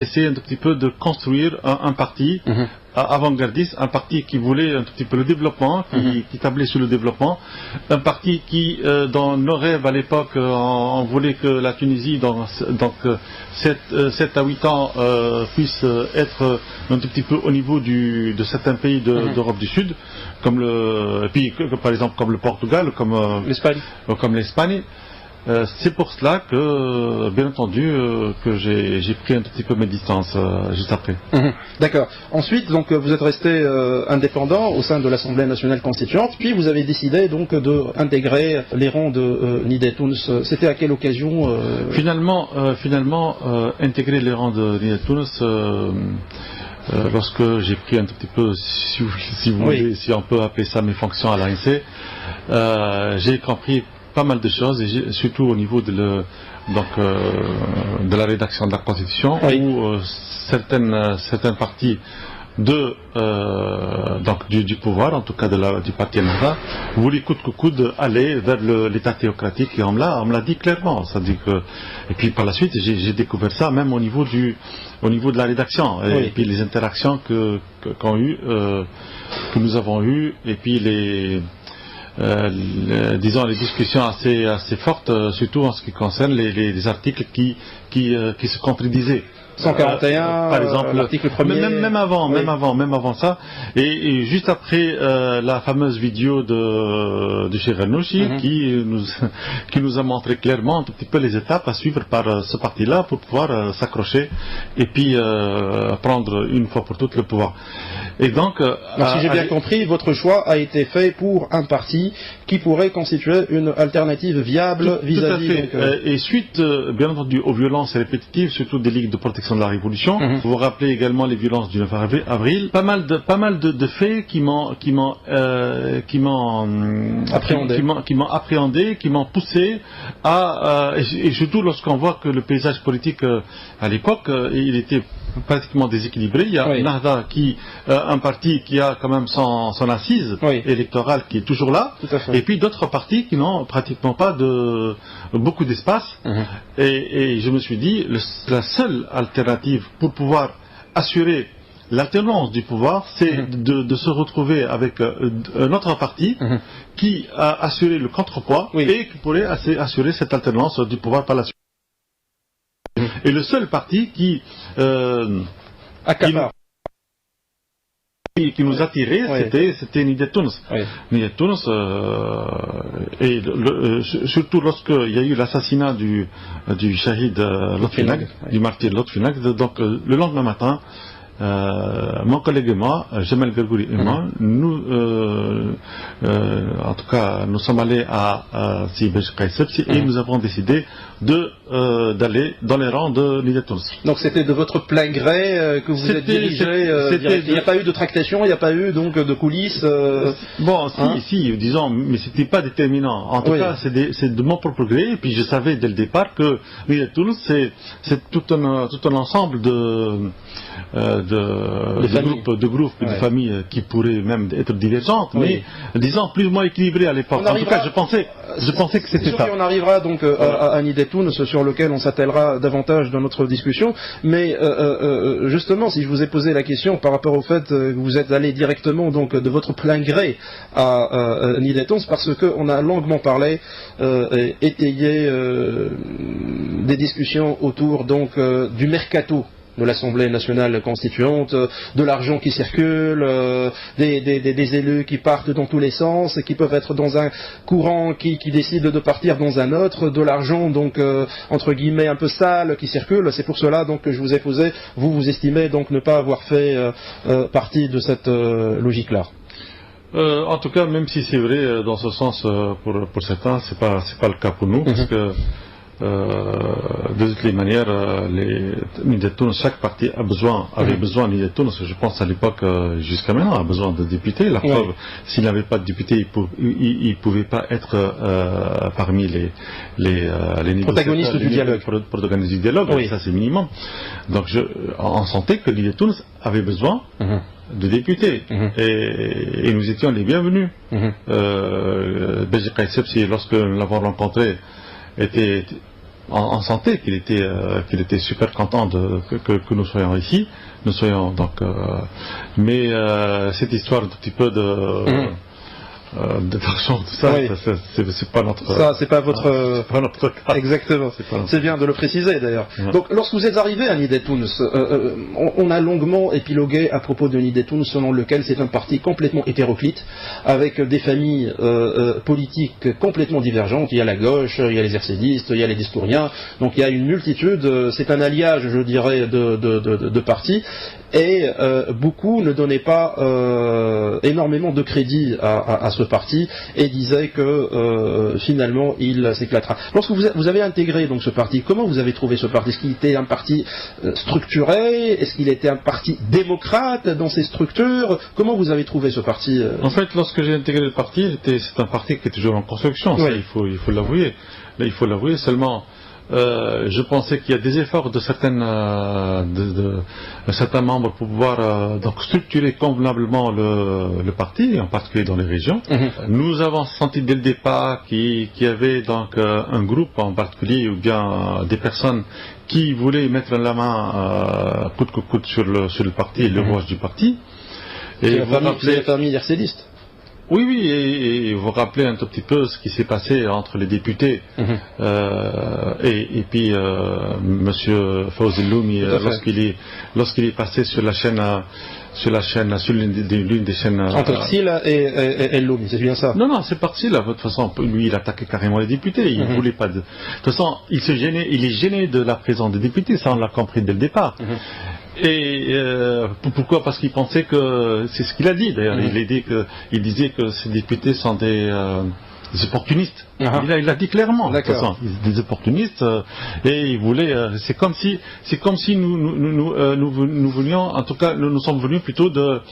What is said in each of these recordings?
essayer un tout petit peu de construire un parti avant-gardiste, un parti qui voulait un tout petit peu le développement, qui tablait sur le développement, un parti qui, dans nos rêves à l'époque, on voulait que la Tunisie, dans 7 à 8 ans, puisse être un tout petit peu au niveau de certains pays d'Europe du Sud, par exemple comme le Portugal, comme l'Espagne. C'est pour cela que, bien entendu, que j'ai pris un petit peu mes distances juste après. D'accord. Ensuite, donc, vous êtes resté indépendant au sein de l'Assemblée nationale constituante, puis vous avez décidé donc d'intégrer les rangs de Nida Tounes. C'était à quelle occasion Finalement, intégrer les rangs de Nida Tounes, lorsque j'ai pris un tout petit peu, si vous voulez, si on peut appeler ça mes fonctions à l'ANC, j'ai compris pas mal de choses, et surtout au niveau de la rédaction de la Constitution, où certaines parties du pouvoir, en tout cas du parti Ennahda, voulaient coûte que coûte aller vers l'État théocratique, et on me l'a dit clairement. Et puis par la suite, j'ai découvert ça même au niveau de la rédaction, et puis les interactions que nous avons eues, et puis disons les discussions assez fortes, surtout en ce qui concerne les articles qui se contredisaient. 141, par exemple, l'article 1er. Même avant ça, et juste après la fameuse vidéo de Cheikh Ghannouchi, qui nous a montré clairement un tout petit peu les étapes à suivre par ce parti-là pour pouvoir s'accrocher et puis prendre une fois pour toutes le pouvoir. Et donc, si j'ai bien compris, votre choix a été fait pour un parti qui pourrait constituer une alternative viable vis-à-vis. Tout à fait. Et suite, bien entendu, aux violences répétitives, surtout des ligues de protection de la Révolution, vous vous rappelez également les violences du 9 avril, pas mal de faits qui m'ont appréhendé, qui m'ont poussé et surtout lorsqu'on voit que le paysage politique à l'époque, il était pratiquement déséquilibré. Il y a Ennahda un parti qui a quand même son assise électorale qui est toujours là, et puis d'autres partis qui n'ont pratiquement pas beaucoup d'espace. Et je me suis dit, la seule alternative pour pouvoir assurer l'alternance du pouvoir, c'est de se retrouver avec un autre parti qui a assuré le contrepoids et qui pourrait assurer cette alternance du pouvoir par la suite. Et le seul parti qui nous attirait, c'était Nida Tounes. Nida Tounes, et surtout lorsqu'il y a eu l'assassinat du shahid Lotfinag, du martyr Lotfinag, donc le lendemain matin, mon collègue et moi, Jamal Gergouri et moi, en tout cas, nous sommes allés à Sibej Kaysepsi et nous avons décidé d'aller dans les rangs de Nida Tounes. Donc c'était de votre plein gré que vous êtes dirigé. Il n'y a pas eu de tractation, il n'y a pas eu donc de coulisses. Si, disons, mais c'était pas déterminant. En tout cas, c'est de mon propre gré. Et puis je savais dès le départ que Nida Tounes, c'est tout un ensemble de groupes, de familles qui pourraient même être divergentes, mais disons plus ou moins équilibrées à l'époque. En tout cas, je pensais que c'était ça. On arrivera donc à Nida Tounes, sur lequel on s'attellera davantage dans notre discussion. Mais justement, si je vous ai posé la question par rapport au fait que vous êtes allé directement donc de votre plein gré à Nida Tounes, parce qu'on a longuement parlé, étayé des discussions autour donc du mercato de l'Assemblée nationale constituante, de l'argent qui circule, des élus qui partent dans tous les sens, qui peuvent être dans un courant qui décide de partir dans un autre, de l'argent donc entre guillemets un peu sale qui circule. C'est pour cela donc que je vous ai posé, vous estimez donc ne pas avoir fait partie de cette logique-là. En tout cas, même si c'est vrai dans ce sens pour certains, c'est pas le cas pour nous, parce que de toutes les manières, Nida Tounes, chaque parti avait besoin de Nida Tounes. Je pense à l'époque, jusqu'à maintenant, a besoin de députés. La preuve, s'il n'avait pas de députés, il ne pouvait pas être parmi les protagonistes du dialogue. Protagonistes du dialogue, ça c'est minimum. Donc on sentait que Nida Tounes avait besoin de députés, et nous étions les bienvenus. Beji Kaysepsi, lorsque nous l'avons rencontré, était en santé qu'il était super content que nous soyons ici. Nous soyons donc, mais cette histoire un petit peu d'argent, tout ça, oui. c'est pas notre. Ça, c'est pas votre. Pas notre cas. Exactement. C'est bien de le préciser d'ailleurs. Ouais. Donc, lorsque vous êtes arrivé à Nidé Tounes, on a longuement épilogué à propos de Nidé Tounes, selon lequel c'est un parti complètement hétéroclite, avec des familles politiques complètement divergentes. Il y a la gauche, il y a les RCDistes, il y a les Destouriens. Donc, il y a une multitude. C'est un alliage, je dirais, de partis. Et beaucoup ne donnaient pas énormément de crédit à ce parti et disaient que finalement il s'éclatera. Lorsque vous avez intégré donc ce parti, comment vous avez trouvé ce parti? Est-ce qu'il était un parti structuré? Est-ce qu'il était un parti démocrate dans ses structures? Comment vous avez trouvé ce parti? En fait, lorsque j'ai intégré le parti, c'est un parti qui est toujours en construction. Oui. Ça, il faut l'avouer. Là, il faut l'avouer seulement. Je pensais qu'il y a des efforts de certains membres pour pouvoir donc structurer convenablement le parti, en particulier dans les régions. Nous avons senti dès le départ qu'il y avait donc un groupe en particulier ou bien des personnes qui voulaient mettre la main coûte que coûte sur le parti et le rouage du parti. Et c'est la famille RCDiste. Oui, et vous rappelez un tout petit peu ce qui s'est passé entre les députés et puis Monsieur Fawzi Loumi lorsqu'il est passé sur la chaîne, sur l'une des chaînes. Entre Rsila et Loumi, c'est bien ça? Non, c'est parti là. De toute façon, lui, il attaquait carrément les députés. Il voulait pas de. De toute façon, il est gêné de la présence des députés. Ça, on l'a compris dès le départ. Et pourquoi? Parce qu'il pensait que c'est ce qu'il a dit d'ailleurs. Il disait que ces députés sont des opportunistes. Il a dit clairement. De toute façon, des opportunistes et il voulait. C'est comme si nous venions. En tout cas, nous sommes venus plutôt de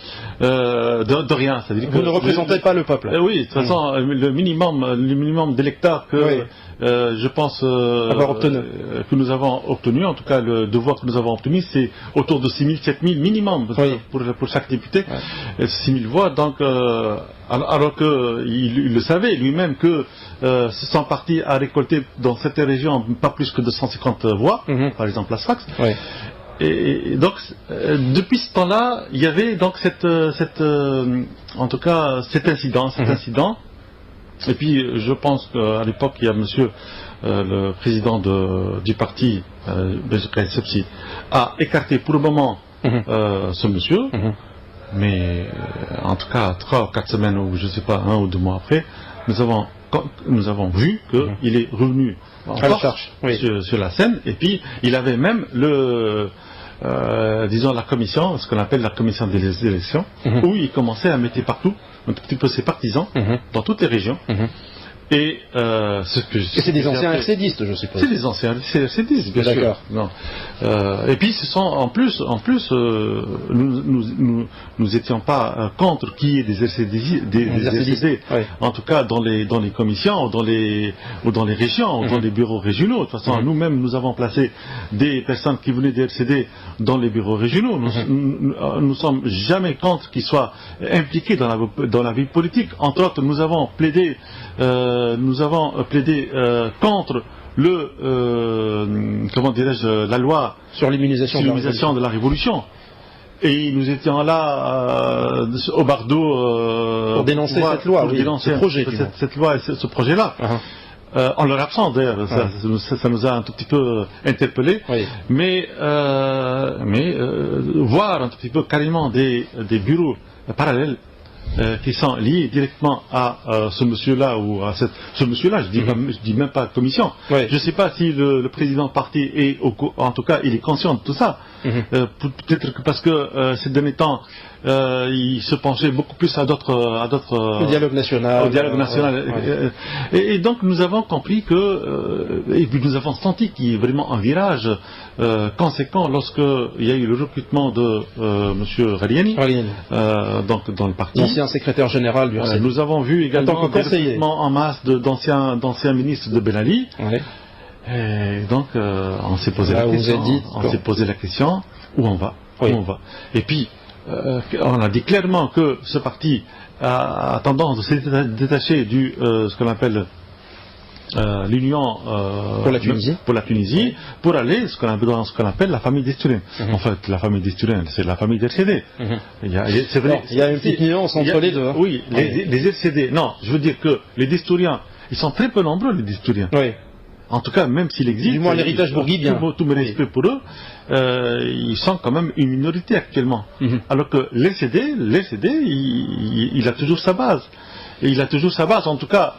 rien. C'est-à-dire vous ne représentez pas le peuple. Oui, de toute façon, le minimum d'électeurs que. Je pense que nous avons obtenu, en tout cas le devoir que nous avons obtenu, c'est autour de 6 000, 7 000 minimum pour chaque député, 6 000 voix. Donc, alors qu'il le savait lui-même que son parti a récolté dans cette région pas plus que 250 voix, par exemple la Sfax. Et donc, depuis ce temps-là, il y avait donc en tout cas cet incident. Et puis, je pense qu'à l'époque, il y a monsieur le président du parti, Bézouka Sepsi, a écarté pour le moment ce monsieur, mais en tout cas, 3 ou 4 semaines, ou je ne sais pas, 1 ou 2 mois après, nous avons vu qu'il est revenu en force sur la scène, et puis il avait même disons la commission, ce qu'on appelle la commission des élections, où il commençait à mettre partout un petit peu ses partisans dans toutes les régions. Et c'est des anciens RCDistes, je suppose. C'est des anciens RCDistes, bien sûr. Non. Et puis ce sont en plus, nous étions pas contre qu'il y ait des RCD, en tout cas dans les commissions ou dans les régions ou dans les bureaux régionaux. De toute façon, nous-mêmes nous avons placé des personnes qui venaient des RCD dans les bureaux régionaux. Nous sommes jamais contre qu'ils soient impliqués dans la vie politique. Entre autres, nous avons plaidé contre la loi sur l'immunisation de la Révolution. Et nous étions là au bardeau pour dénoncer cette loi, cette loi et ce projet-là. En leur absence d'ailleurs, ça nous a un tout petit peu interpellés, mais voir un tout petit peu carrément des bureaux parallèles qui sont liés directement à ce monsieur-là ou à ce monsieur-là, je dis même pas commission. Je ne sais pas si le président de parti est, en tout cas, il est conscient de tout ça. Peut-être que parce que ces derniers temps, il se penchait beaucoup plus à d'autres. Au dialogue national. Et donc nous avons compris et puis nous avons senti qu'il y a vraiment un virage conséquent lorsque il y a eu le recrutement de Monsieur Raliani, donc dans le parti. L'ancien secrétaire général du RCD. Nous avons vu également des recrutements en masse d'anciens ministres de Ben Ali. Et donc on s'est posé la question où on va. Et puis on a dit clairement que ce parti a tendance de se détacher ce qu'on appelle l'Union pour la Tunisie, pour aller dans ce qu'on appelle la famille d'Esturien. En fait, la famille d'Esturien, c'est la famille d'RCD. C'est vrai. Il y a une petite nuance entre les deux. Hein. Oui, les RCD. Non, je veux dire que les Destouriens, ils sont très peu nombreux, les Destouriens. Oui. En tout cas, même s'il existe, du moins l'héritage bourguibien. Tout mes respects pour eux, ils sont quand même une minorité actuellement. Alors que l'RCD, il a toujours sa base. Et il a toujours sa base, en tout cas,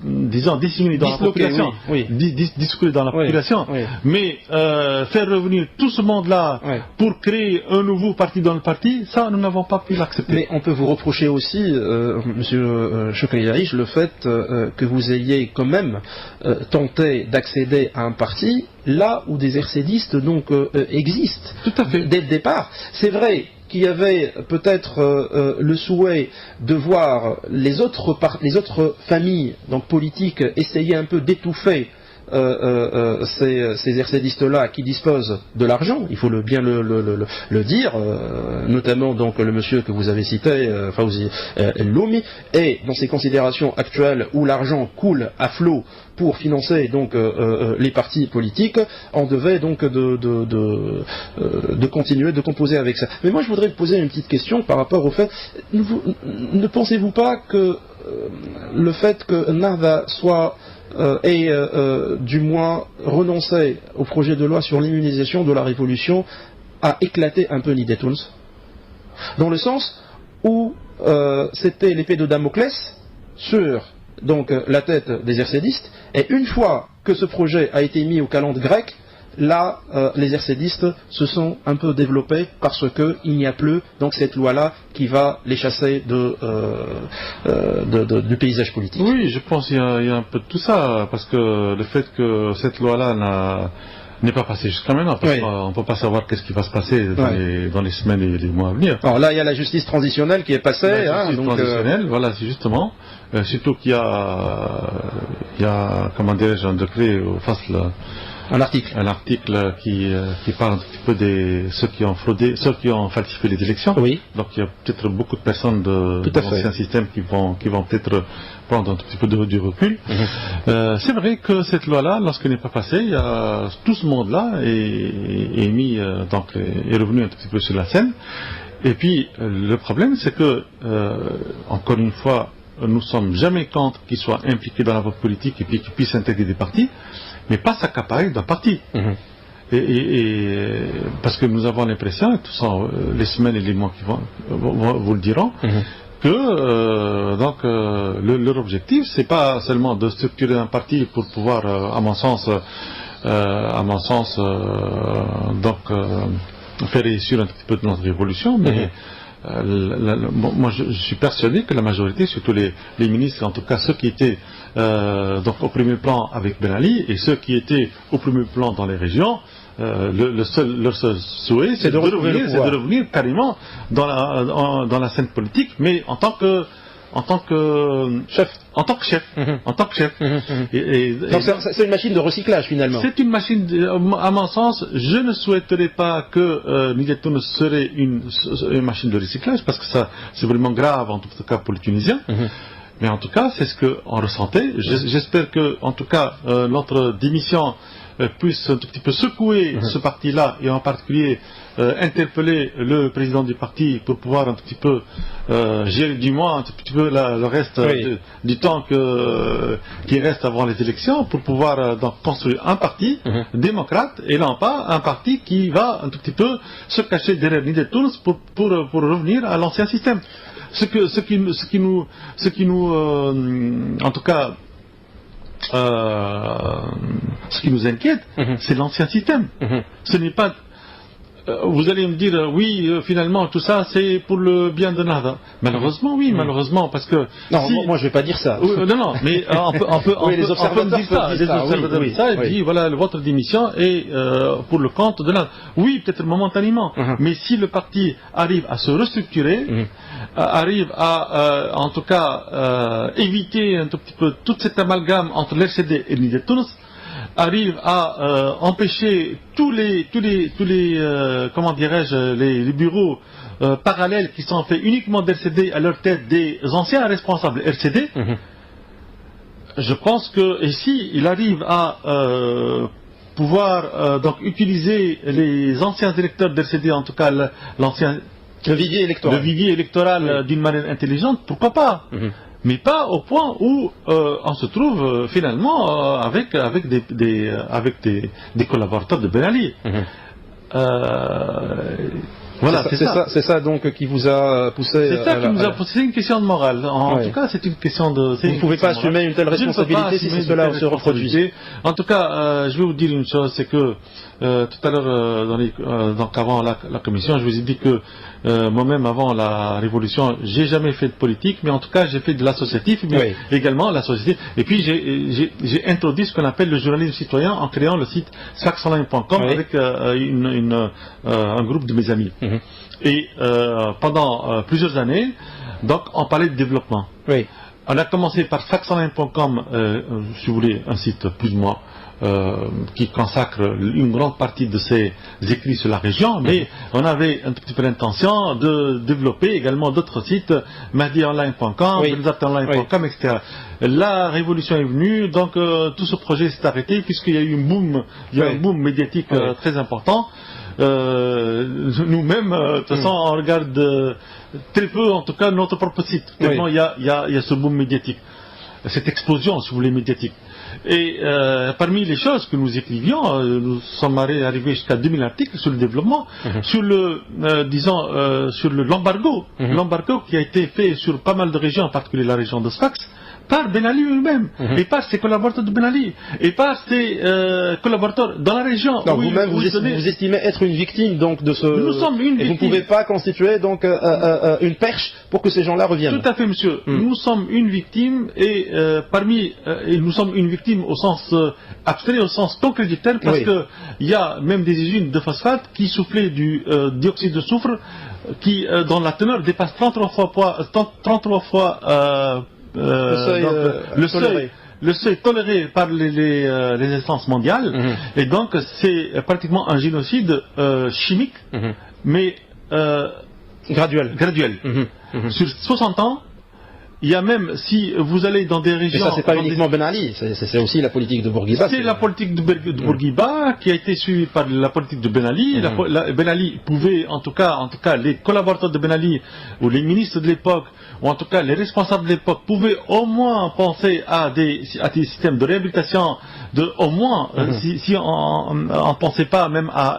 disons, dissimulée dans la population. Dissimulée dans la population. Mais faire revenir tout ce monde-là pour créer un nouveau parti dans le parti, ça, nous n'avons pas pu l'accepter. Mais on peut vous reprocher aussi, Monsieur Chokri Yariche, le fait que vous ayez quand même tenté d'accéder à un parti là où des RCDistes donc existent. Tout à fait. Dès le départ. C'est vrai qu'il y avait peut-être le souhait de voir les autres familles donc politiques essayer un peu d'étouffer ces RCDistes-là qui disposent de l'argent, il faut bien le dire, notamment donc le monsieur que vous avez cité, Fawzi El-Loumi, et dans ces considérations actuelles où l'argent coule à flot pour financer donc les partis politiques, on devait donc de continuer de composer avec ça. Mais moi je voudrais vous poser une petite question par rapport au fait, ne pensez-vous pas que le fait que Nahda soit du moins renoncer au projet de loi sur l'immunisation de la révolution a éclaté un peu l'idée Tounes, dans le sens où c'était l'épée de Damoclès sur donc la tête des RCDistes, et une fois que ce projet a été mis au calendrier grec, là, les RCDistes se sont un peu développés parce qu'il n'y a plus donc cette loi-là qui va les chasser du paysage politique. Oui, je pense qu'il y a un peu de tout ça, parce que le fait que cette loi-là n'est pas passée jusqu'à maintenant, parce qu'on ne peut pas savoir qu'est-ce qui va se passer dans les semaines et les mois à venir. Alors là, il y a la justice transitionnelle qui est passée. La justice transitionnelle, voilà, c'est justement. Surtout qu'il y a, comment dirais-je, un décret un article qui parle un petit peu de ceux qui ont fraudé, ceux qui ont falsifié les élections. Oui. Donc il y a peut-être beaucoup de personnes de l'ancien système qui vont peut-être prendre un petit peu du recul. C'est vrai que cette loi-là, lorsqu'elle n'est pas passée, il y a tout ce monde-là est revenu un petit peu sur la scène. Et puis le problème, c'est que encore une fois, nous sommes jamais contre qu'ils soient impliqués dans la voie politique et puis qu'ils puissent intégrer des partis, mais pas s'accaparer d'un parti. Parce que nous avons l'impression, et tout ça, les semaines et les mois qui vont vous le diront, que leur objectif, c'est pas seulement de structurer un parti pour pouvoir, à mon sens, faire réussir un petit peu de notre révolution, mais moi je suis persuadé que la majorité, surtout les ministres, en tout cas ceux qui étaient au premier plan avec Ben Ali et ceux qui étaient au premier plan dans les régions, leur seul souhait c'est de revenir carrément dans la scène politique, mais en tant que chef. Donc c'est une machine de recyclage finalement. C'est une machine, à mon sens, je ne souhaiterais pas que Nidetoun serait une machine de recyclage, parce que ça c'est vraiment grave en tout cas pour les Tunisiens. Mais en tout cas, c'est ce qu'on ressentait. J'espère que, en tout cas, notre démission puisse un tout petit peu secouer ce parti-là, et en particulier interpeller le président du parti pour pouvoir un petit peu gérer du moins un petit peu le reste du temps qui reste avant les élections, pour pouvoir donc construire un parti démocrate, et non pas un parti qui va un tout petit peu se cacher derrière Nidetoun pour revenir à l'ancien système. Ce qui nous en tout cas ce qui nous inquiète, c'est l'ancien système. Ce n'est pas vous allez me dire, finalement, tout ça, c'est pour le bien de Nahda. Malheureusement, malheureusement, parce que... Non, moi, je ne vais pas dire ça. Non, mais on peut les observateurs dire ça. Les observateurs disent ça, et puis, voilà, votre démission est pour le compte de Nahda. Oui, peut-être momentanément, mais si le parti arrive à se restructurer, arrive à, en tout cas, éviter un tout petit peu toute cette amalgame entre l'RCD et Nidetoun, arrive à empêcher tous les comment dirais-je, les bureaux parallèles qui sont faits uniquement d'RCD à leur tête des anciens responsables RCD, je pense que ici, il arrive à pouvoir donc utiliser les anciens électeurs d'RCD, en tout cas le vivier électoral, d'une manière intelligente, pourquoi pas? Mais pas au point où on se trouve finalement avec des collaborateurs de Ben Ali. Voilà, c'est ça donc qui vous a poussé. C'est ça qui nous a poussé. C'est une question de morale. En tout cas, c'est une question de. Vous ne pouvez pas assumer une telle responsabilité si cela se reproduit. En tout cas, je vais vous dire une chose, c'est que tout à l'heure, donc avant la commission, je vous ai dit que moi-même, avant la révolution, j'ai jamais fait de politique, mais en tout cas, j'ai fait de l'associatif, mais également l'associatif. Et puis, j'ai introduit ce qu'on appelle le journalisme citoyen en créant le site sfaxonline.com avec un groupe de mes amis. Et pendant plusieurs années, donc, on parlait de développement. On a commencé par sfaxonline.com, si vous voulez, un site plus ou moins qui consacre une grande partie de ses écrits sur la région, mais on avait un petit peu l'intention de développer également d'autres sites, mahdionline.com, belzatonline.com, etc. La révolution est venue, donc tout ce projet s'est arrêté puisqu'il y a eu un boom médiatique très important. Nous-mêmes, de toute façon, on regarde très peu, en tout cas, notre propre site, tellement il y a ce boom médiatique, cette explosion, si vous voulez, médiatique. Et parmi les choses que nous écrivions, nous sommes arrivés jusqu'à 2000 articles sur le développement, sur sur l'embargo, l'embargo qui a été fait sur pas mal de régions, en particulier la région de Sfax, par Ben Ali lui-même, et par ses collaborateurs de Ben Ali, et par ses collaborateurs dans la région. Donc vous-même, vous estimez être une victime donc de ce... Nous sommes une victime. Et vous ne pouvez pas constituer donc une perche pour que ces gens-là reviennent. Tout à fait, monsieur. Nous sommes une victime, et nous sommes une victime au sens abstrait, au sens concret du terme, parce que il y a même des usines de phosphate qui soufflaient du dioxyde de soufre, dont la teneur dépasse 33 fois le seuil toléré par les instances mondiales, et donc c'est pratiquement un génocide chimique, mais graduel. Sur 60 ans, il y a même, si vous allez dans des régions... Mais ça, c'est pas uniquement Ben Ali, c'est aussi la politique de Bourguiba. C'est la politique de Bourguiba qui a été suivie par la politique de Ben Ali. Ben Ali pouvait, en tout cas, les collaborateurs de Ben Ali, ou les ministres de l'époque, ou en tout cas les responsables de l'époque, pouvaient au moins penser à des systèmes de réhabilitation, au moins, si on ne pensait pas même à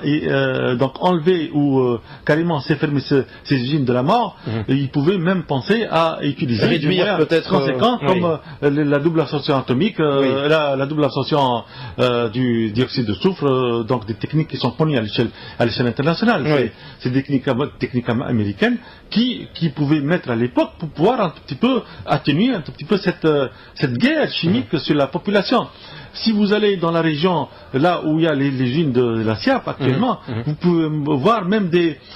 donc enlever ou carrément s'effermer ces usines de la mort, ils pouvaient même penser à utiliser peut-être conséquents comme la double absorption atomique, la double absorption du dioxyde de soufre, donc des techniques qui sont connues à l'échelle internationale. C'est des techniques américaines qui pouvaient mettre à l'époque pour pouvoir un petit peu atténuer un petit peu cette guerre chimique sur la population. Si vous allez dans la région, là où il y a les usines de la SIAP actuellement, vous pouvez voir même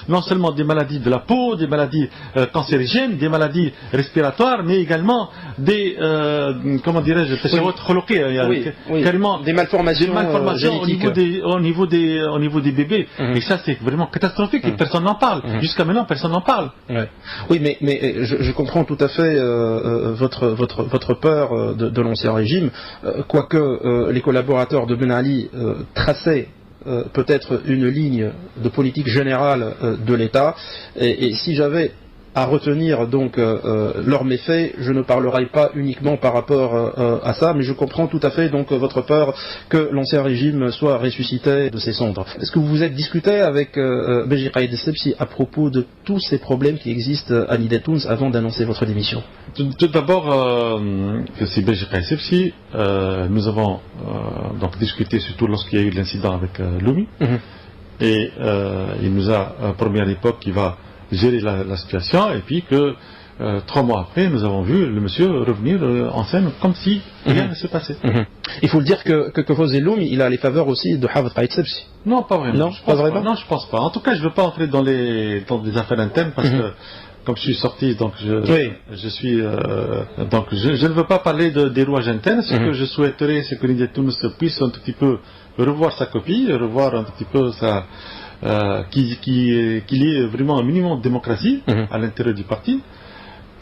non seulement des maladies de la peau, des maladies cancérigènes, des maladies respiratoires, mais également des, comment dirais-je, carrément des malformations génétiques au niveau des bébés. Et ça, c'est vraiment catastrophique et personne n'en parle. Jusqu'à maintenant, personne n'en parle. Oui, mais je comprends tout à fait votre peur de l'ancien régime, quoique les collaborateurs de Ben Ali traçaient peut-être une ligne de politique générale de l'État, et si j'avais à retenir donc leurs méfaits, je ne parlerai pas uniquement par rapport à ça, mais je comprends tout à fait donc votre peur que l'ancien régime soit ressuscité de ses cendres. Est-ce que vous vous êtes discuté avec Beji Qaïd Essebsi à propos de tous ces problèmes qui existent à Nida Tounes avant d'annoncer votre démission? Tout d'abord, c'est Beji Qaïd Essebsi. Nous avons donc discuté surtout lorsqu'il y a eu l'incident avec Loumi, et il nous a promis à l'époque qu'il va gérer la situation, et puis que 3 mois après, nous avons vu le monsieur revenir en scène comme si rien ne se passait. Il faut le dire que Fawzi Loumi, il a les faveurs aussi de Hafez Qaïd Essebsi. Non, pas vraiment. Non, pas vraiment. Non, je pense pas. En tout cas, je ne veux pas entrer dans des affaires internes parce que comme je suis sorti, donc je suis donc je ne veux pas parler des rouages internes. Ce que je souhaiterais, c'est que Nida Tounes puisse un tout petit peu revoir sa copie, revoir un tout petit peu sa qu'il y ait vraiment un minimum de démocratie à l'intérieur du parti,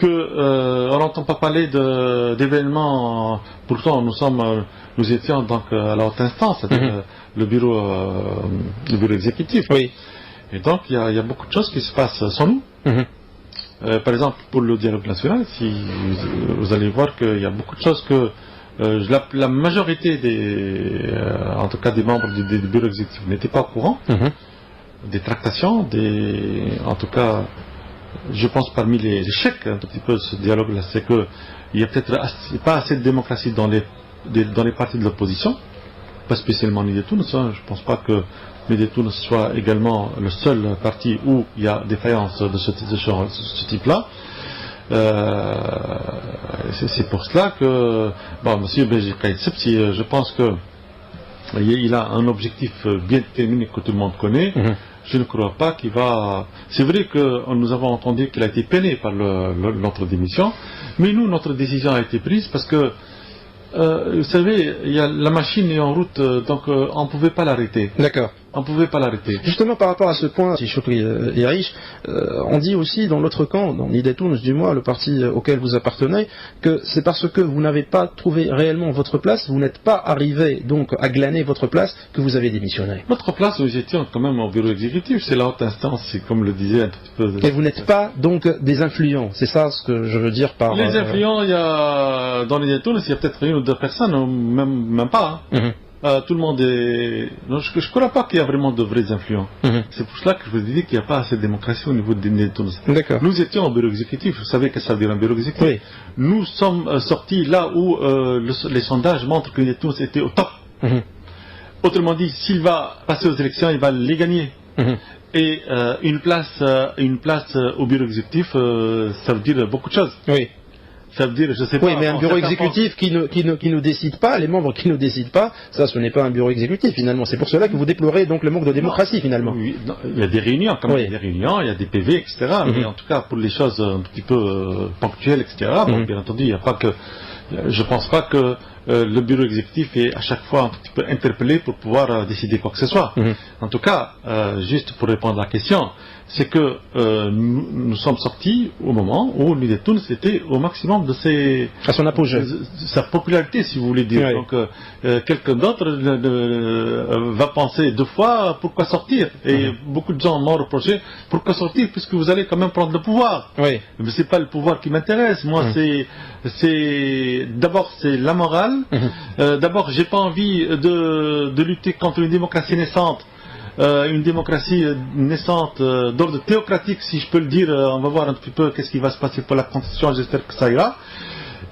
on n'entend pas parler d'événements. Pourtant, nous étions donc à la haute instance, c'est-à-dire le bureau exécutif. Oui. Et donc, il y a beaucoup de choses qui se passent sans nous. Par exemple, pour le dialogue national, si vous allez voir qu'il y a beaucoup de choses que la majorité en tout cas des membres du bureau exécutif n'étaient pas au courant. Des tractations, en tout cas, je pense parmi les échecs un tout petit peu de ce dialogue-là, c'est qu'il n'y a peut-être pas assez de démocratie dans les partis de l'opposition, pas spécialement Nidetoun. Je ne pense pas que Nidetoun soit également le seul parti où il y a défaillance de ce type-là. C'est pour cela que, M. Béji Kaïtsepsi, je pense qu'il a un objectif bien déterminé que tout le monde connaît. Je ne crois pas qu'il va... C'est vrai que nous avons entendu qu'il a été peiné par notre démission, mais nous, notre décision a été prise parce que, vous savez, la machine est en route, donc on ne pouvait pas l'arrêter. D'accord. On ne pouvait pas l'arrêter. Justement, par rapport à ce point, si Chokri Yariche, on dit aussi dans l'autre camp, dans Nidetoun, du moins, le parti auquel vous appartenez, que c'est parce que vous n'avez pas trouvé réellement votre place, vous n'êtes pas arrivé donc à glaner votre place, que vous avez démissionné. Notre place, nous étions quand même au bureau exécutif, c'est la haute instance, c'est comme le disait un petit peu. Et vous n'êtes pas donc des influents, c'est ça ce que je veux dire par... Les influents, il y a dans Nidetoun, il y a peut-être une ou deux personnes, même pas. Tout le monde est... Non, je ne crois pas qu'il y a vraiment de vrais influents. C'est pour cela que je vous ai dit qu'il n'y a pas assez de démocratie au niveau de Nidetoun. Nous étions au bureau exécutif. Vous savez que ça veut dire un bureau exécutif. Oui. Nous sommes sortis là où les sondages montrent que Nidetoun était au top. Autrement dit, s'il va passer aux élections, il va les gagner. Et une place au bureau exécutif, ça veut dire beaucoup de choses. Oui. Ça veut dire, je sais pas. Oui, mais un bureau exécutif qui ne décide pas, les membres qui ne décident pas, ça, ce n'est pas un bureau exécutif finalement. C'est pour cela que vous déplorez donc le manque de démocratie finalement. Oui, il y a des réunions, quand même, il y a des réunions, il y a des PV, etc. Mais en tout cas, pour les choses un petit peu ponctuelles, etc. Bon, bien entendu, il n'y a pas que. Je ne pense pas que le bureau exécutif est à chaque fois un petit peu interpellé pour pouvoir décider quoi que ce soit. En tout cas, juste pour répondre à la question, c'est que nous sommes sortis au moment où Nidetoun était au maximum de à son apogée, sa popularité, si vous voulez dire. Oui. Donc, quelqu'un d'autre va penser deux fois pourquoi sortir. Et beaucoup de gens m'ont reproché pourquoi sortir puisque vous allez quand même prendre le pouvoir. Oui. Mais c'est pas le pouvoir qui m'intéresse. Moi, d'abord c'est la morale. D'abord, j'ai pas envie de lutter contre une démocratie naissante. Une démocratie naissante d'ordre théocratique, si je peux le dire. On va voir un petit peu qu'est-ce qui va se passer pour la constitution, j'espère que ça ira.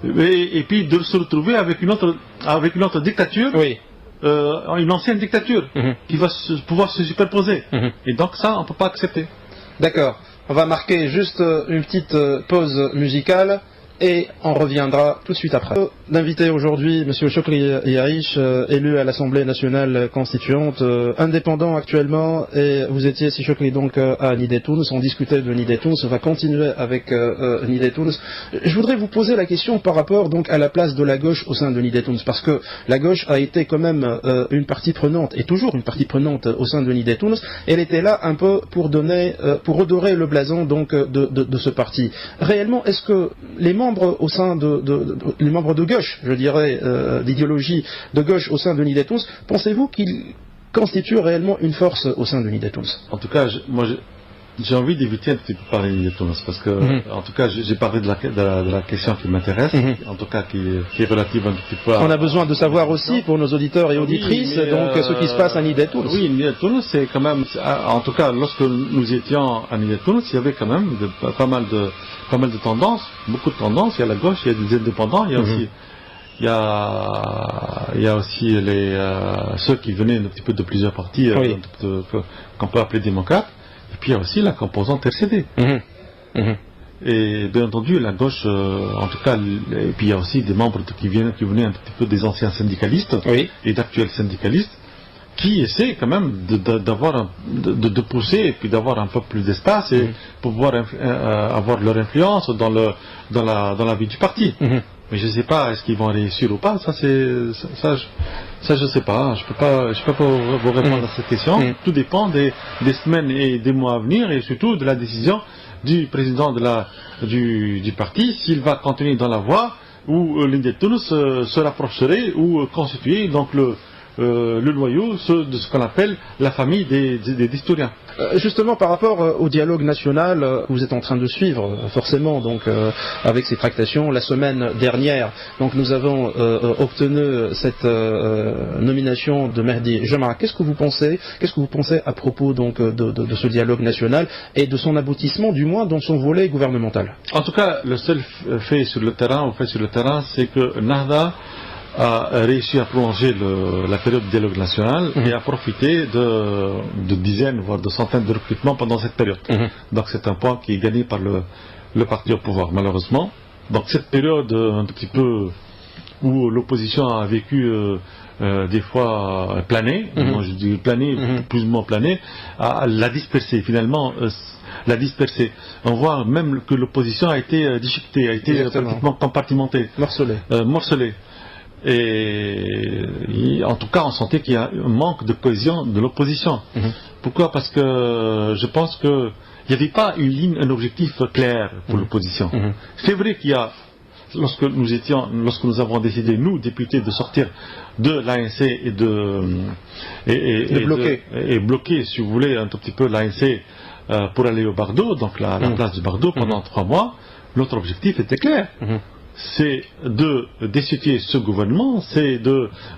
Et puis de se retrouver avec une autre dictature, oui. Une ancienne dictature, qui va pouvoir se superposer. Et donc ça, on ne peut pas accepter. D'accord. On va marquer juste une petite pause musicale. Et on reviendra tout de suite après. D'inviter aujourd'hui M. Chokri Yariche, élu à l'Assemblée nationale constituante, indépendant actuellement, et vous étiez, si Chokri, donc à Nidetoun, on discutait de Nidetoun, on va continuer avec Nidetoun. Je voudrais vous poser la question par rapport donc à la place de la gauche au sein de Nidetoun, parce que la gauche a été quand même une partie prenante, et toujours une partie prenante au sein de Nidetoun. Elle était là un peu pour pour redorer le blason donc de ce parti. Réellement, est-ce que les membres au sein les membres de gauche, je dirais, d'idéologie de gauche au sein de Nidetoun, pensez-vous qu'ils constituent réellement une force au sein de Nidetoun? En tout cas, j'ai envie d'éviter un petit peu parler de Nidetoun, parce que, en tout cas, j'ai parlé de la question qui m'intéresse, en tout cas, qui est relative un petit peu à... On a besoin de savoir aussi, pour nos auditeurs et auditrices, donc ce qui se passe à Nidetoun. Oui, Nidetoun, c'est quand même, en tout cas, lorsque nous étions à Nidetoun, il y avait quand même pas mal de tendances, beaucoup de tendances. Il y a la gauche, il y a des indépendants, il y a aussi... Il y a aussi ceux qui venaient un petit peu de plusieurs partis, qu'on peut appeler démocrates. Et puis il y a aussi la composante RCD. Et bien entendu, la gauche, en tout cas, et puis il y a aussi des membres qui venaient un petit peu des anciens syndicalistes et d'actuels syndicalistes, qui essaient quand même de pousser et puis d'avoir un peu plus d'espace et pour pouvoir avoir leur influence dans la vie du parti. Mais je ne sais pas, est-ce qu'ils vont réussir ou pas, ça je ne sais pas, je peux pas vous répondre à cette question. Tout dépend des semaines et des mois à venir et surtout de la décision du président du parti, s'il va continuer dans la voie où l'Inde se rapprocherait ou constituer donc le noyau de ce qu'on appelle la famille des historiens. Justement, par rapport au dialogue national que vous êtes en train de suivre, forcément, donc avec ces tractations, la semaine dernière, donc nous avons obtenu cette nomination de Mehdi Jama. Qu'est-ce que vous pensez à propos donc de ce dialogue national et de son aboutissement, du moins dans son volet gouvernemental? En tout cas, le seul fait sur le terrain, c'est que Nahda a réussi à prolonger la période de dialogue national et a profité de dizaines, voire de centaines de recrutements pendant cette période. Donc c'est un point qui est gagné par le parti au pouvoir, malheureusement. Donc cette période un petit peu où l'opposition a vécu des fois plané, moi je dis plané, plus ou moins plané, l'a dispersé, finalement l'a dispersé. On voit même que l'opposition a été déchiquetée, a été pratiquement compartimentée. Morcelée. Et en tout cas, on sentait qu'il y a un manque de cohésion de l'opposition. Pourquoi? Parce que je pense qu'il n'y avait pas un objectif clair pour l'opposition. C'est vrai qu'il y a, lorsque nous avons décidé, nous, députés, de sortir de l'ANC et bloquer, si vous voulez, un tout petit peu l'ANC pour aller au Bardo, donc la place du Bardo pendant 3 mois, notre objectif était clair. C'est de destituer ce gouvernement,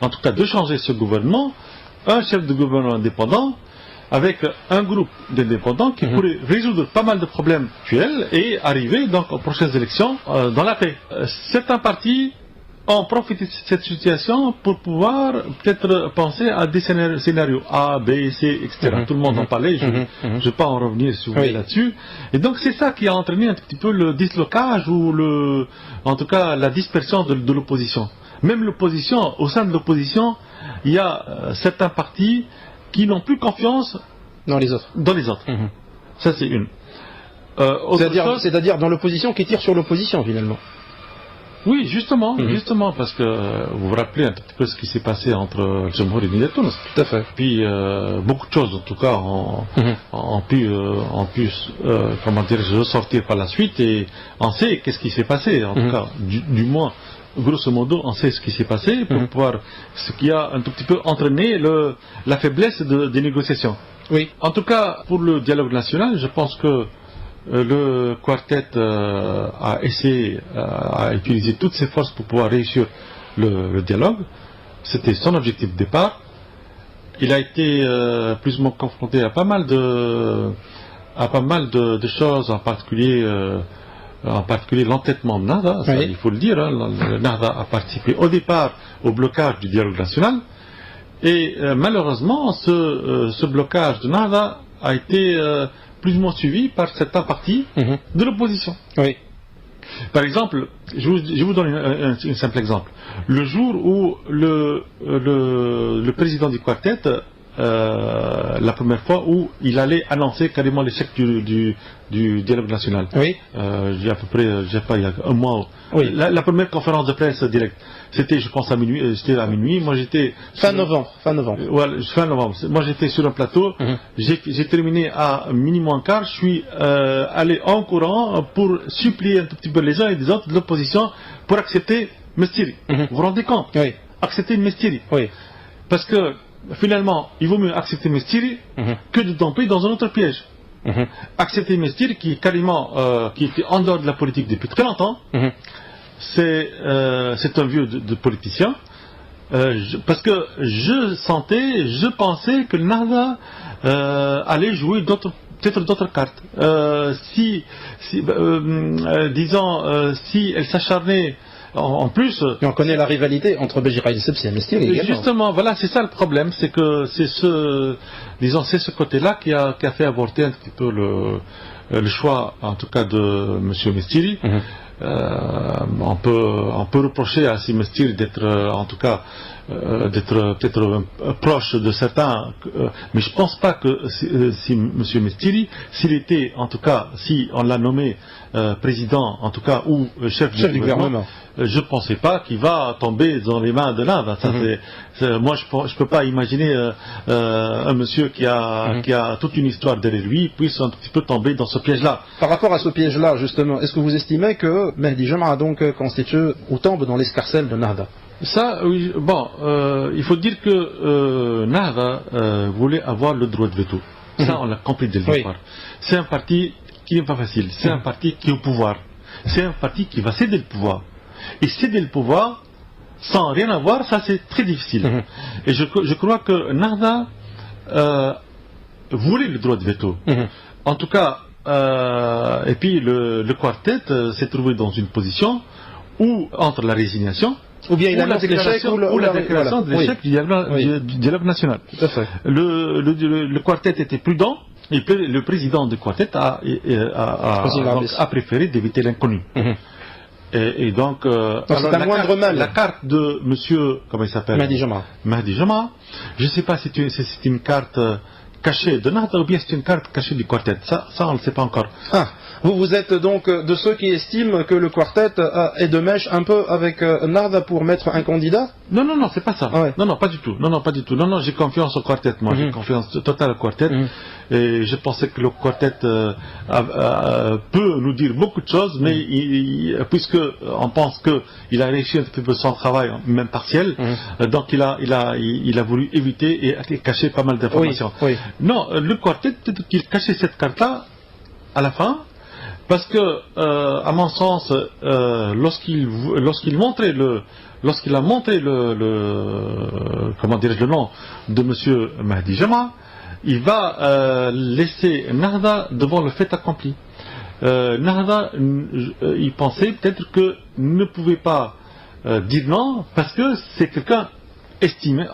en tout cas de changer ce gouvernement, un chef de gouvernement indépendant, avec un groupe d'indépendants qui pourrait résoudre pas mal de problèmes actuels et arriver donc aux prochaines élections dans la paix. Certains partis ont profité de cette situation pour pouvoir peut-être penser à des scénarios A, B, C, etc. Tout le monde en parlait, je ne vais pas en revenir si vous voulez là-dessus. Et donc c'est ça qui a entraîné un petit peu le dislocage ou en tout cas la dispersion de l'opposition. Même l'opposition, au sein de l'opposition, il y a certains partis qui n'ont plus confiance dans les autres. Ça c'est une. C'est-à-dire dans l'opposition qui tire sur l'opposition finalement. Oui, justement, parce que vous vous rappelez un petit peu ce qui s'est passé entre Jamhour et Nida Tounes. Tout à fait. Puis beaucoup de choses, en tout cas, ont pu comment dire, ressortir par la suite et on sait qu'est-ce qui s'est passé, en tout cas, du moins. Grosso modo, on sait ce qui s'est passé pour pouvoir, ce qui a un tout petit peu entraîné la faiblesse des négociations. Oui. En tout cas, pour le dialogue national, je pense que le quartet a essayé à utiliser toutes ses forces pour pouvoir réussir le dialogue. C'était son objectif de départ. Il a été plus ou moins confronté à pas mal de choses, en particulier l'entêtement de Nahda, ça, il faut le dire. Nahda a participé au départ au blocage du dialogue national et malheureusement ce blocage de Nahda a été plus ou moins suivi par certains partis de l'opposition. Oui. Par exemple, je vous donne un simple exemple. Le jour où le président du quartet, la première fois où il allait annoncer carrément l'échec du dialogue national. Oui. Il y a un mois. Oui. La première conférence de presse directe, c'était, je pense, à minuit. Moi, j'étais fin novembre. Voilà, fin novembre. Moi, j'étais sur un plateau. J'ai terminé à minuit moins quart. Je suis allé en courant pour supplier un tout petit peu les uns et les autres de l'opposition pour accepter Mestiri. Vous vous rendez compte? Oui. Accepter Mestiri. Oui. Parce que finalement, il vaut mieux accepter Mestiri que de tomber dans un autre piège. Accepter Mestiri, qui est carrément, qui était en dehors de la politique depuis très longtemps, c'est un vieux de politicien, parce que je pensais que Nahda allait jouer peut-être d'autres cartes. Si elle s'acharnait. En plus, et on connaît la rivalité entre Béjira Essebsi et Mestiri également. Justement, voilà, c'est ça le problème, c'est que c'est ce côté-là qui a fait avorter un petit peu le choix, en tout cas, de M. Mestiri. On peut reprocher à M. Mestiri d'être, en tout cas, d'être peut-être proche de certains, mais je ne pense pas que si M. Mestiri, s'il était, en tout cas, si on l'a nommé président, en tout cas, ou chef du gouvernement, je ne pensais pas qu'il va tomber dans les mains de l'Inde. Moi, je ne peux pas imaginer un monsieur qui a toute une histoire derrière lui puisse un petit peu tomber dans ce piège-là. Par rapport à ce piège-là, justement, est-ce que vous estimez que Mahdi Jama a donc constitué ou tombe dans l'escarcelle de Nahda? Ça, oui, bon, il faut dire que Nahda voulait avoir le droit de veto. Ça, on l'a compris dès le départ. C'est un parti qui n'est pas facile. C'est un parti qui est au pouvoir. C'est un parti qui va céder le pouvoir. Et céder le pouvoir, sans rien avoir, ça c'est très difficile. Et je crois que Nahda voulait le droit de veto. En tout cas, et puis le quartet s'est trouvé dans une position où, entre la résignation, ou bien il annonce l'échec ou la déclaration de l'échec du dialogue national. Tout à fait. Le quartet était prudent, et le président du quartet a préféré d'éviter l'inconnu. Et donc, c'est un moindre mal. La carte de monsieur, comment il s'appelle, Mahdi Jama, je ne sais pas si c'est une carte cachée de Nahda ou bien c'est une carte cachée du quartet. Ça on ne le sait pas encore. Vous êtes donc de ceux qui estiment que le quartet est de mèche un peu avec Nahda pour mettre un candidat? Non, c'est pas ça. Non, pas du tout. Non, j'ai confiance au quartet. Moi, j'ai confiance totale au quartet. Et je pensais que le quartet peut nous dire beaucoup de choses, mais puisque on pense qu'il a réussi un petit peu son travail, même partiel, donc il a voulu éviter et cacher pas mal d'informations. Non, le quartet, peut-être qu'il cachait cette carte-là à la fin, parce que, à mon sens, lorsqu'il a montré le nom de monsieur Mahdi Jama, il va laisser Nahda devant le fait accompli. Nahda, il pensait peut-être que ne pouvait pas dire non parce que c'est quelqu'un estimé,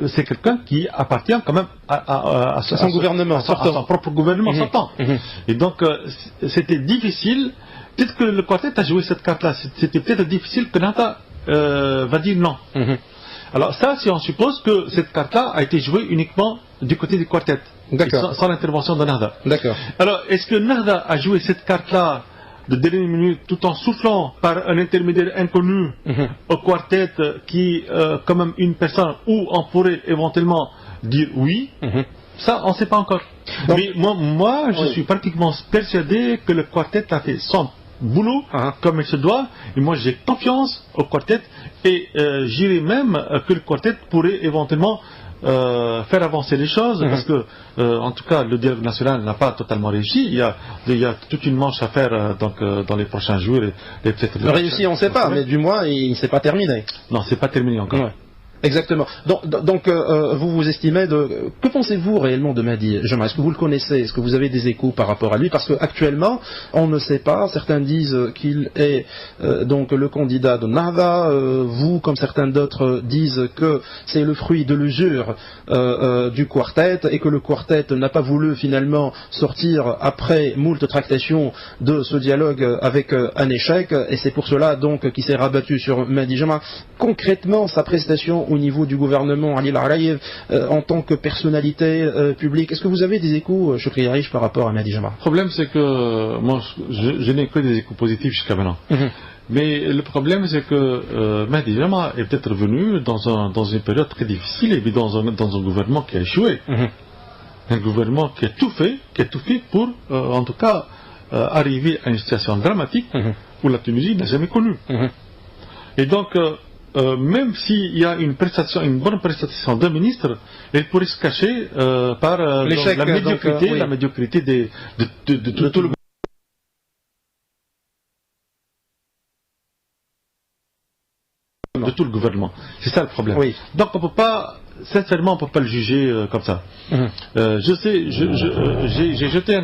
c'est quelqu'un qui appartient quand même à son gouvernement, à son propre gouvernement sortant. Et donc c'était difficile. Peut-être que le quartet a joué cette carte-là. C'était peut-être difficile que Nahda va dire non. Alors ça, si on suppose que cette carte-là a été jouée uniquement du côté du quartet, sans l'intervention de Nahda. Alors, est-ce que Nahda a joué cette carte-là de dernière minute tout en soufflant par un intermédiaire inconnu au quartet qui, quand même une personne où on pourrait éventuellement dire oui? Ça, on ne sait pas encore. Donc, mais moi je suis pratiquement persuadé que le quartet a fait son boulot comme il se doit, et moi j'ai confiance au quartet, et j'irai même que le quartet pourrait éventuellement faire avancer les choses, parce que en tout cas le dialogue national n'a pas totalement réussi. Il y a toute une manche à faire dans les prochains jours, et peut-être réussi on ne sait pas, mais du moins il ne s'est pas terminé. Non, c'est pas terminé encore. Exactement. Donc vous estimez de... Que pensez-vous réellement de Mahdi Jama? Est-ce que vous le connaissez? Est-ce que vous avez des échos par rapport à lui? Parce qu'actuellement, on ne sait pas. Certains disent qu'il est donc le candidat de Nahda. Vous, comme certains d'autres, disent que c'est le fruit de l'usure du quartet, et que le quartet n'a pas voulu finalement sortir après moult tractations de ce dialogue avec un échec, et c'est pour cela donc qu'il s'est rabattu sur Mahdi Jama. Concrètement, sa prestation au niveau du gouvernement, Ali Al-Araïev, en tant que personnalité publique, est-ce que vous avez des échos, Chokri Arish, par rapport à Mahdi Jama? Le problème, c'est que moi, je n'ai que des échos positifs jusqu'à maintenant. Mais le problème, c'est que Mahdi Jama est peut-être venu dans une période très difficile, et puis dans un gouvernement qui a échoué. Un gouvernement qui a tout fait pour, en tout cas, arriver à une situation dramatique où la Tunisie n'a jamais connu. Et donc, même s'il y a une bonne prestation d'un ministre, elle pourrait se cacher par la médiocrité de tout le gouvernement. C'est ça le problème. Donc on peut pas, sincèrement, on peut pas le juger comme ça. Je sais, j'ai jeté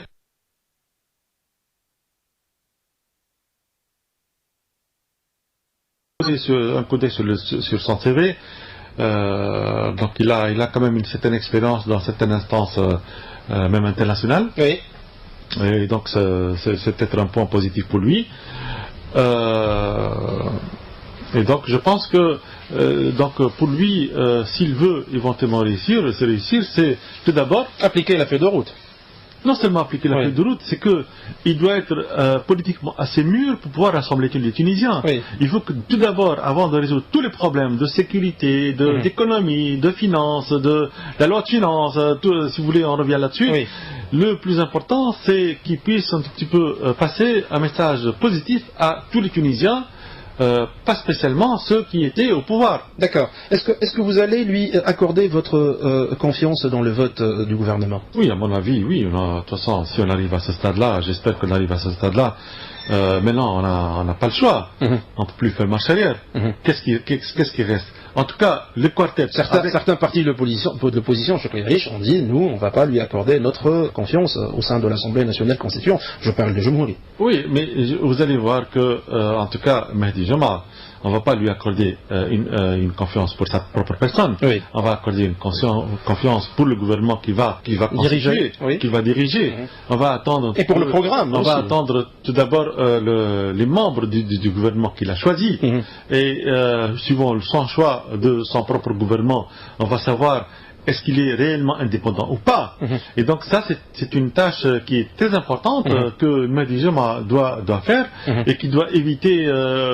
un coup d'œil sur son CV, donc il a quand même une certaine expérience dans certaines instances, même internationales. Et donc c'est peut-être un point positif pour lui. Et donc je pense que pour lui, s'il veut éventuellement réussir, c'est tout d'abord appliquer la feuille de route. Non seulement appliquer la feuille de route, c'est qu'il doit être politiquement assez mûr pour pouvoir rassembler tous les Tunisiens. Oui. Il faut que tout d'abord, avant de résoudre tous les problèmes de sécurité, d'économie, de finances, de la loi de finances, si vous voulez, on revient là-dessus. Oui. Le plus important, c'est qu'il puisse un petit peu passer un message positif à tous les Tunisiens. Pas spécialement ceux qui étaient au pouvoir. D'accord. Est-ce que vous allez lui accorder votre confiance dans le vote du gouvernement? Oui, à mon avis, oui. De toute façon, si on arrive à ce stade-là, j'espère qu'on arrive à ce stade-là. Maintenant, on n'a pas le choix. On ne peut plus faire marche arrière. Qu'est-ce qui reste? En tout cas, le quartet... Certains partis de l'opposition, je riche, ont dit, nous, on ne va pas lui accorder notre confiance au sein de l'Assemblée nationale constituante. Je parle de Jumhouri. Oui, mais vous allez voir que, en tout cas, Mehdi Jama, on ne va pas lui accorder une confiance pour sa propre personne. Oui. On va accorder une confiance pour le gouvernement qui va diriger. On va attendre... Et pour le programme on aussi. va attendre tout d'abord les membres du gouvernement qu'il a choisi. Et suivant son choix de son propre gouvernement, on va savoir est-ce qu'il est réellement indépendant ou pas. Et donc ça, c'est une tâche qui est très importante que Mehdi Jama doit faire et qui doit éviter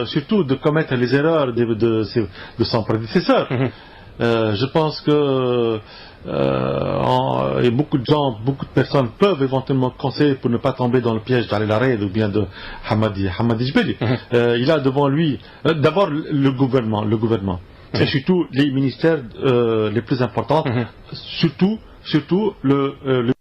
surtout de commettre les erreurs de son prédécesseur. Je pense que et beaucoup de gens, beaucoup de personnes peuvent éventuellement conseiller pour ne pas tomber dans le piège d'Ali Lared ou bien de Hamadi Jbeli. Il a devant lui d'abord le gouvernement. Et surtout les ministères les plus importants, surtout le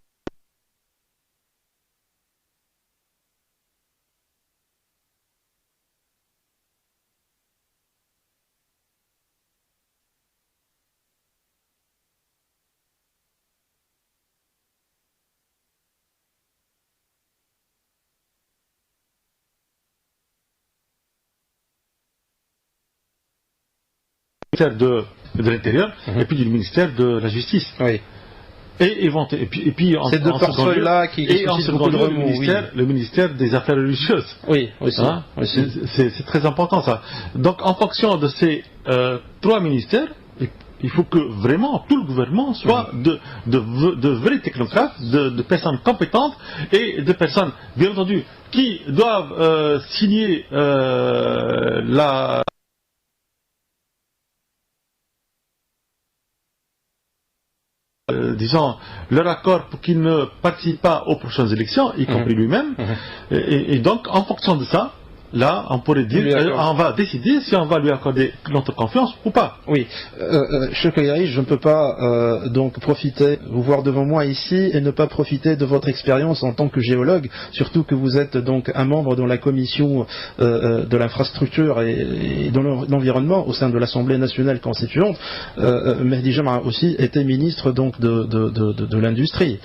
ministère de l'Intérieur et puis du ministère de la Justice. Oui. Et puis ces deux portefeuilles-là qui suscitent beaucoup de remous, le ministère des Affaires religieuses. Oui, aussi. C'est très important ça. Donc en fonction de ces trois ministères, il faut que vraiment tout le gouvernement soit de vrais technocrates, de personnes compétentes et de personnes, bien entendu, qui doivent signer disons, leur accord pour qu'il ne participe pas aux prochaines élections, y compris lui-même. Et donc, en fonction de ça, là, on pourrait dire, on va décider si on va lui accorder notre confiance ou pas. Oui. Cheikh Yahi, je ne peux pas donc profiter, vous voir devant moi ici et ne pas profiter de votre expérience en tant que géologue, surtout que vous êtes donc un membre dans la commission de l'infrastructure et de l'environnement au sein de l'Assemblée nationale constituante. Mehdi Jama a aussi été ministre donc de l'industrie.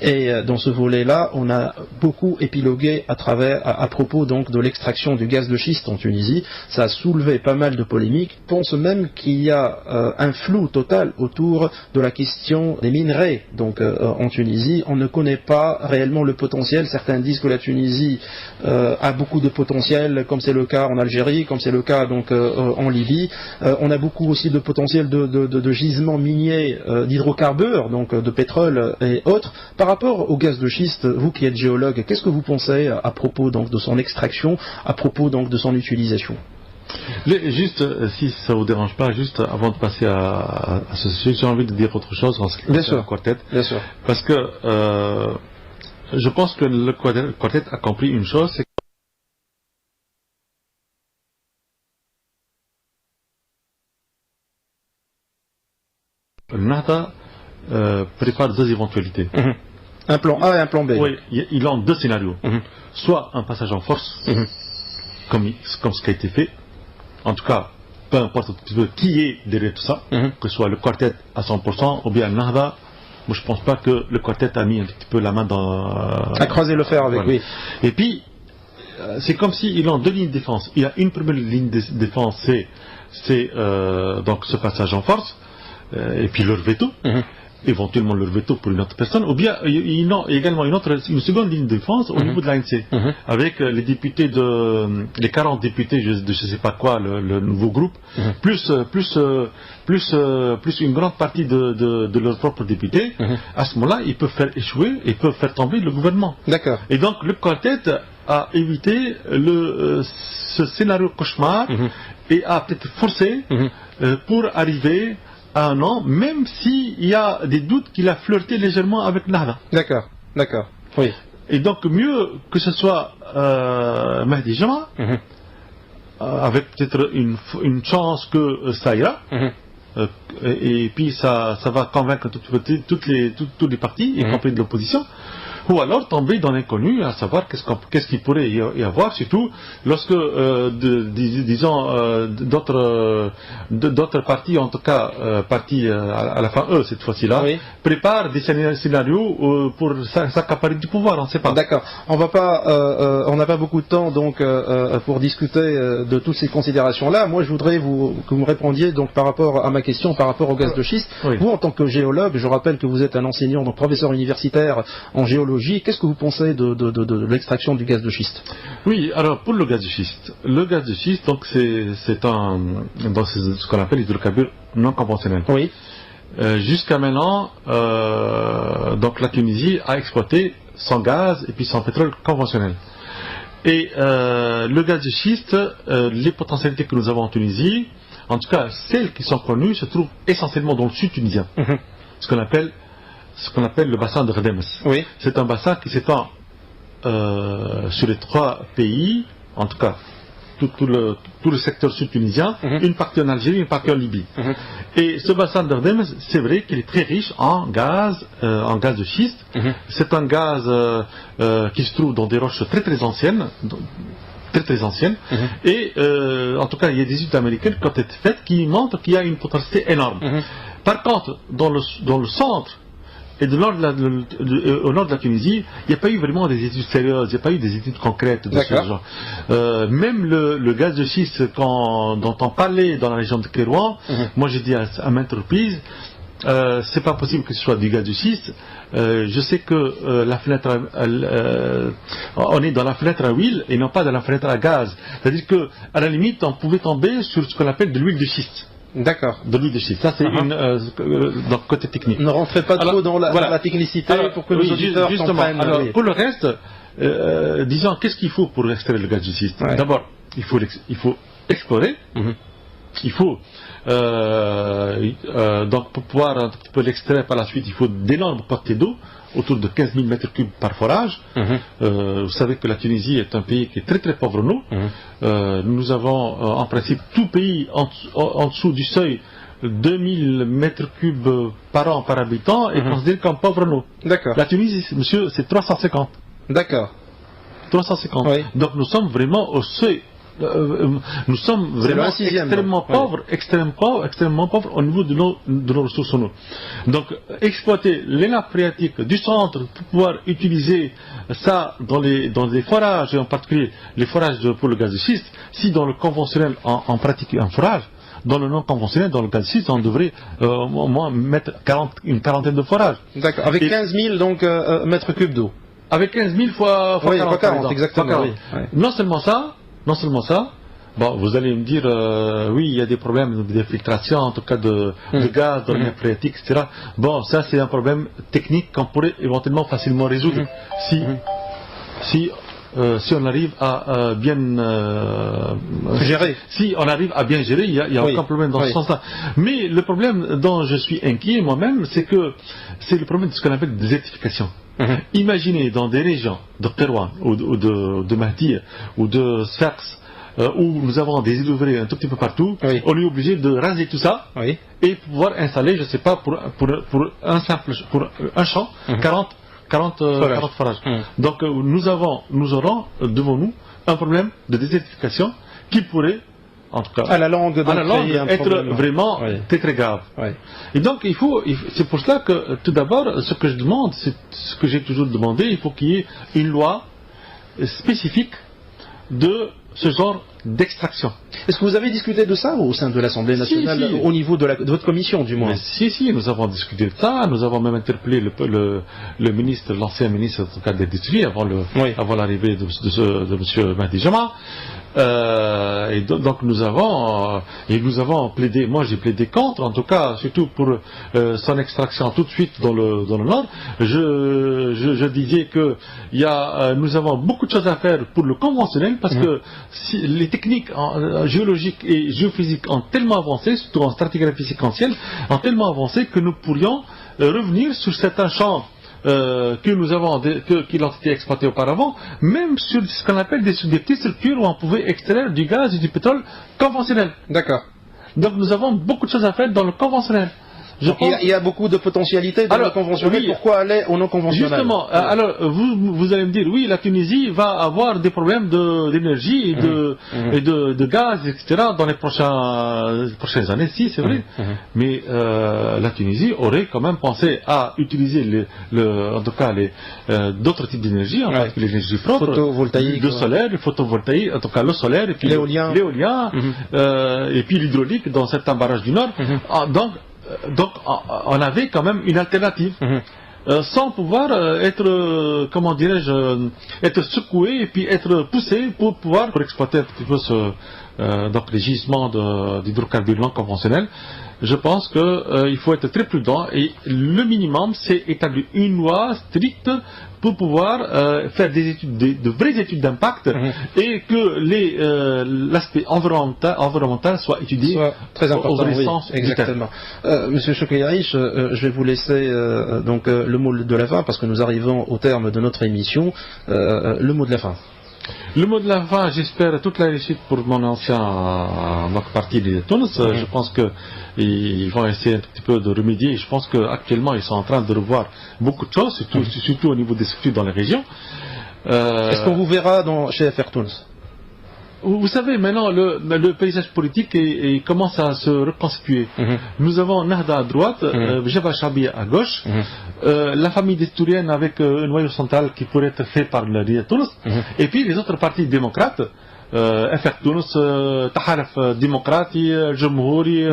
Et dans ce volet-là, on a beaucoup épilogué à propos donc de l'extraction du gaz de schiste en Tunisie. Ça a soulevé pas mal de polémiques. Je pense même qu'il y a un flou total autour de la question des minerais donc en Tunisie. On ne connaît pas réellement le potentiel. Certains disent que la Tunisie a beaucoup de potentiel, comme c'est le cas en Algérie, comme c'est le cas donc en Libye. On a beaucoup aussi de potentiel de gisements miniers d'hydrocarbures, donc de pétrole et autres. Par rapport au gaz de schiste, vous qui êtes géologue, qu'est-ce que vous pensez à propos donc de son extraction, à propos donc de son utilisation? Juste, si ça vous dérange pas, juste avant de passer à ce sujet, j'ai envie de dire autre chose en ce qui concerne le quartet. Bien sûr. Parce que je pense que le quartet a compris une chose, c'est que le Nahda prépare deux éventualités. Un plan A et un plan B. Oui, il a deux scénarios. Soit un passage en force, comme ce qui a été fait. En tout cas, peu importe un petit peu qui est derrière tout ça, que ce soit le quartet à 100% ou bien le Nahda. Moi, je ne pense pas que le quartet a mis un petit peu la main dans... à croiser le fer avec lui. Et puis, c'est comme s'ils ont deux lignes de défense. Il y a une première ligne de défense, c'est donc ce passage en force, et puis leur veto. éventuellement leur veto pour une autre personne, ou bien ils ont également une seconde ligne de défense au niveau de l'ANC, avec les députés les 40 députés de je ne sais pas quoi, le nouveau groupe, plus une grande partie de leurs propres députés. À ce moment-là, ils peuvent faire échouer et peuvent faire tomber le gouvernement. D'accord. Et donc le quartet a évité ce scénario cauchemar et a peut-être forcé pour arriver à un an, même s'il y a des doutes qu'il a flirté légèrement avec Nahda. D'accord, oui. Et donc mieux que ce soit Mahdi Jama, avec peut-être une chance que ça ira, et puis ça va convaincre tous les partis, y compris de l'opposition, ou alors tomber dans l'inconnu, à savoir qu'est-ce qu'il pourrait y avoir, surtout lorsque, disons, d'autres partis, en tout cas partis à la fin, cette fois-ci-là, préparent des scénarios pour s'accaparer du pouvoir, on ne sait pas. D'accord. On n'a pas beaucoup de temps donc pour discuter de toutes ces considérations-là. Moi, je voudrais que vous me répondiez donc par rapport à ma question, par rapport au gaz de schiste. Vous, en tant que géologue, je rappelle que vous êtes un enseignant, donc professeur universitaire en géologie. Qu'est-ce que vous pensez de l'extraction du gaz de schiste? Oui, alors pour le gaz de schiste, donc c'est ce qu'on appelle l'hydrocarbure non conventionnel. Oui. Jusqu'à maintenant, donc la Tunisie a exploité son gaz et puis son pétrole conventionnel. Et le gaz de schiste, les potentialités que nous avons en Tunisie, en tout cas celles qui sont connues, se trouvent essentiellement dans le sud tunisien, ce qu'on appelle le bassin de Ghdemes. Oui. C'est un bassin qui s'étend sur les 3 pays, en tout cas tout le secteur sud-tunisien, une partie en Algérie, une partie en Libye. Et ce bassin de Ghdemes, c'est vrai qu'il est très riche en gaz de schiste. C'est un gaz qui se trouve dans des roches très très anciennes. Et en tout cas il y a des études américaines qui ont été faites qui montrent qu'il y a une potentialité énorme. Par contre, dans le centre et au nord de la Tunisie, il n'y a pas eu vraiment des études sérieuses, il n'y a pas eu des études concrètes de ce genre. Même le gaz de schiste dont on parlait dans la région de Kérouan, moi j'ai dit à maintes reprises, c'est pas possible que ce soit du gaz de schiste. Je sais que la fenêtre, on est dans la fenêtre à huile et non pas dans la fenêtre à gaz. C'est-à-dire que à la limite, on pouvait tomber sur ce qu'on appelle de l'huile de schiste. D'accord. De l'huile de schiste. Ça, c'est donc côté technique. Ne rentrez pas trop dans la technicité pour que nos auditeurs comprennent. Alors, pour le reste, disons, qu'est-ce qu'il faut pour extraire le gaz de schiste? D'abord, il faut explorer. Il faut donc pour pouvoir un petit peu l'extraire par la suite, il faut d'énormes quantités d'eau, autour de 15 000 mètres cubes par forage. Vous savez que la Tunisie est un pays qui est très très pauvre en eau. Nous avons en principe tout pays en dessous du seuil 2000 mètres cubes par an par habitant est considéré comme pauvre en eau. D'accord. La Tunisie, monsieur, c'est 350. D'accord. 350. Oui. Donc nous sommes vraiment au seuil. Nous sommes vraiment extrêmement pauvres, extrêmement pauvres au niveau de nos ressources en eau. Donc, exploiter les nappes phréatiques du centre pour pouvoir utiliser ça dans les forages, et en particulier les forages pour le gaz de schiste. Si dans le conventionnel, on pratique un forage, dans le non conventionnel, dans le gaz de schiste, on devrait au moins mettre une quarantaine de forages. D'accord. Avec 15 000 donc, mètres cubes d'eau. Avec 15 000 fois 40, exactement. Oui. Non seulement ça, bon, vous allez me dire, oui, il y a des problèmes de filtration, en tout cas de gaz, de l'air phréatique, etc. Bon, ça c'est un problème technique qu'on pourrait éventuellement facilement résoudre si on arrive à bien gérer. Si on arrive à bien gérer, il n'y a aucun problème dans ce sens-là. Mais le problème dont je suis inquiet moi-même, c'est le problème de ce qu'on appelle désertification. Imaginez dans des régions de Kérouan ou de Mahdi ou de Sfax où nous avons des îles ouvrées un tout petit peu partout, on est obligé de raser tout ça et pouvoir installer, je ne sais pas, pour un champ, 40 forages. Donc nous aurons devant nous un problème de désertification qui pourrait, en tout cas, à la longue être vraiment très très grave. Et donc c'est pour cela que tout d'abord, ce que je demande, c'est ce que j'ai toujours demandé, il faut qu'il y ait une loi spécifique de ce genre d'extraction. Est-ce que vous avez discuté de ça au sein de l'Assemblée nationale, si. au niveau de votre commission du moins? Mais si, nous avons discuté de ça, nous avons même interpellé le ministre, l'ancien ministre en tout cas de l'Industrie avant l'arrivée de M. Mahdi Jama. Et donc nous avons plaidé, moi j'ai plaidé contre, en tout cas surtout pour son extraction tout de suite dans le nord. Je disais que nous avons beaucoup de choses à faire pour le conventionnel parce que les techniques géologiques et géophysiques ont tellement avancé, surtout en stratigraphie séquentielle, ont tellement avancé que nous pourrions revenir sur certains champs qui ont été exploités auparavant, même sur ce qu'on appelle des petites structures où on pouvait extraire du gaz et du pétrole conventionnel. D'accord. Donc nous avons beaucoup de choses à faire dans le conventionnel. Il y a beaucoup de potentialités dans le conventionnel. Oui, pourquoi aller au non conventionnel? Justement, alors vous allez me dire, oui, la Tunisie va avoir des problèmes d'énergie et de gaz, etc. dans les prochaines années. Si, c'est vrai. Mais la Tunisie aurait quand même pensé à utiliser en tout cas d'autres types d'énergie, en particulier l'énergie propre, photovoltaïque, le solaire, le photovoltaïque, en tout cas le solaire, et puis l'éolien, et puis l'hydraulique dans certains barrages du Nord. Donc, on avait quand même une alternative, sans pouvoir être, comment dirais-je, être secoué et puis être poussé pour exploiter un petit peu donc les gisements d'hydrocarbures non conventionnels. Je pense qu'il faut être très prudent et le minimum, c'est établir une loi stricte pour pouvoir faire des études, de vraies études d'impact et que l'aspect environnemental soit étudié. Soit très important, au sens exactement. Monsieur Chokri Yarish, je vais vous laisser donc le mot de la fin parce que nous arrivons au terme de notre émission. Le mot de la fin. Le mot de la fin, j'espère toute la réussite pour notre parti de Tunis. Je pense qu'ils vont essayer un petit peu de remédier. Je pense qu'actuellement, ils sont en train de revoir beaucoup de choses, surtout au niveau des structures dans les régions. Est-ce qu'on vous verra chez FR Tunis? Vous savez, maintenant, le paysage politique commence à se reconstituer. Nous avons Nahda à droite, Jabhat Chabi à gauche, la famille destourienne avec un noyau central qui pourrait être fait par le Riyad Tunis, et puis les autres partis démocrates, FR Tunis, Taharaf démocrati, Jumhouri,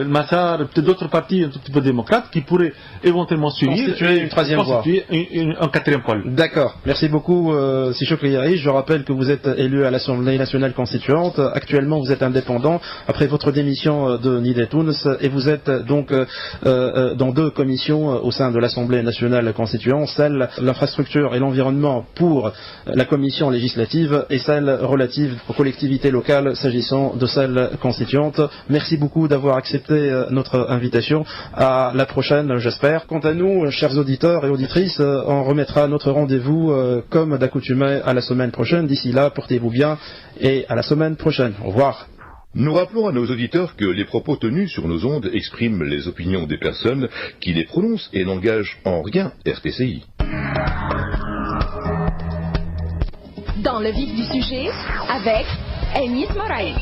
Massar, peut-être d'autres partis un tout petit peu démocrates qui pourraient éventuellement s'unir constituer une troisième voie, constituer un quatrième pôle. D'accord. Merci beaucoup, Si Chokri Yarish. Je rappelle que vous êtes élu à l'Assemblée nationale constituante. Actuellement, vous êtes indépendant après votre démission de Nidé Tunis et vous êtes donc dans deux commissions au sein de l'Assemblée nationale constituante, celle l'infrastructure et l'environnement pour la commission législative et celle relative aux collectivités locales s'agissant de celle constituante. Merci beaucoup d'avoir accepté notre invitation. À la prochaine, j'espère. Quant à nous, chers auditeurs et auditrices, on remettra notre rendez-vous comme d'accoutumé à la semaine prochaine. D'ici là, portez-vous bien et à la semaine prochaine. Au revoir. Nous rappelons à nos auditeurs que les propos tenus sur nos ondes expriment les opinions des personnes qui les prononcent et n'engagent en rien RTCI. Dans le vif du sujet, avec Enis Moraï.